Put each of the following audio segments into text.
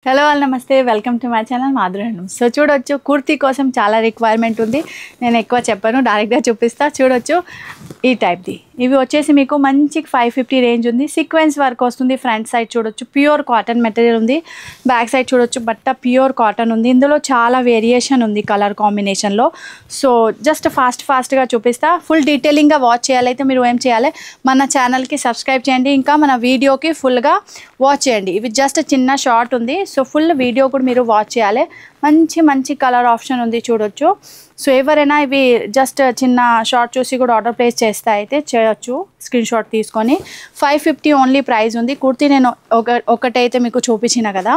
Hello all నమస్తే welcome to my channel Madhuri handloom. So చూడొచ్చు కుర్తీ కోసం చాలా రిక్వైర్మెంట్ ఉంది. నేను ఎక్కువ చెప్పను, డైరెక్ట్గా చూపిస్తా. చూడొచ్చు ఈ టైప్ది. ఇవి వచ్చేసి మీకు మంచి 550 రేంజ్ ఉంది. సీక్వెన్స్ వర్క్ వస్తుంది. ఫ్రంట్ సైడ్ చూడొచ్చు ప్యూర్ కాటన్ మెటీరియల్ ఉంది. బ్యాక్ సైడ్ చూడొచ్చు బట్ట ప్యూర్ కాటన్ ఉంది. ఇందులో చాలా వేరియేషన్ ఉంది కలర్ కాంబినేషన్లో. సో జస్ట్ ఫాస్ట్గా చూపిస్తా. ఫుల్ డీటెయిలింగ్గా వాచ్ చేయాలైతే మీరు ఏం చేయాలి, మన ఛానల్కి సబ్స్క్రైబ్ చేయండి, ఇంకా మన వీడియోకి ఫుల్గా వాచ్ చేయండి. ఇవి జస్ట్ చిన్న షార్ట్ ఉంది. సో ఫుల్ వీడియో కూడా మీరు వాచ్ చేయాలి. మంచి కలర్ ఆప్షన్ ఉంది చూడొచ్చు. సో ఎవరైనా ఇవి జస్ట్ చిన్న షార్ట్ చూసి కూడా ఆర్డర్ ప్లేస్ చేస్తే అయితే చేయొచ్చు. స్క్రీన్ షాట్ తీసుకొని 550 ఓన్లీ ప్రైస్ ఉంది. కుర్తీ నేను ఒకటైతే మీకు చూపించిన కదా.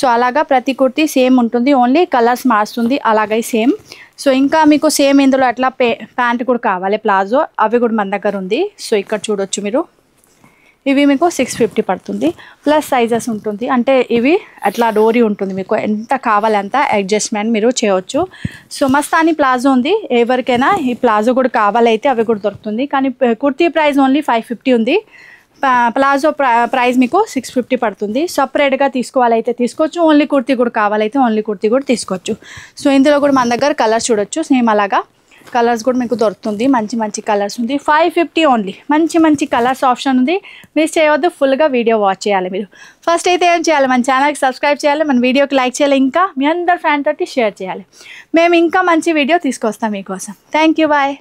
సో అలాగా ప్రతి కుర్తీ సేమ్ ఉంటుంది, ఓన్లీ కలర్స్ మారుస్తుంది అలాగే సేమ్. సో ఇంకా మీకు సేమ్ ఇందులో అట్లా ప్యాంట్ కూడా కావాలి, ప్లాజో, అవి కూడా మన దగ్గర ఉంది. సో ఇక్కడ చూడొచ్చు మీరు, ఇవి మీకు 650 పడుతుంది. ప్లస్ సైజెస్ ఉంటుంది, అంటే ఇవి అట్లా డోరీ ఉంటుంది, మీకు ఎంత కావాలంత అడ్జస్ట్మెంట్ మీరు చేయవచ్చు. సో మస్తాని ప్లాజో ఉంది, ఎవరికైనా ఈ ప్లాజో కూడా కావాలైతే అవి కూడా దొరుకుతుంది. కానీ కుర్తీ ప్రైస్ ఓన్లీ 550 ఉంది. ప్లాజో ప్రైస్ మీకు 650 పడుతుంది. సపరేట్గా తీసుకోవాలైతే తీసుకోవచ్చు, ఓన్లీ కుర్తీ కూడా కావాలైతే ఓన్లీ కుర్తీ కూడా తీసుకోవచ్చు. సో ఇందులో కూడా మన దగ్గర కలర్స్ చూడొచ్చు, సేమ్ అలాగా కలర్స్ కూడా మీకు దొరుకుతుంది. మంచి కలర్స్ ఉంది. 550 ఓన్లీ. మంచి కలర్స్ ఆప్షన్ ఉంది, మిస్ చేయవద్దు. ఫుల్గా వీడియో వాచ్ చేయాలి మీరు. ఫస్ట్ అయితే ఏం చేయాలి, మన ఛానల్కి సబ్స్క్రైబ్ చేయాలి, మన వీడియోకి లైక్ చేయాలి, ఇంకా మీ అందరు ఫ్రెండ్ తోటి షేర్ చేయాలి. మేము ఇంకా మంచి వీడియో తీసుకొస్తాం మీకోసం. Thank you, bye.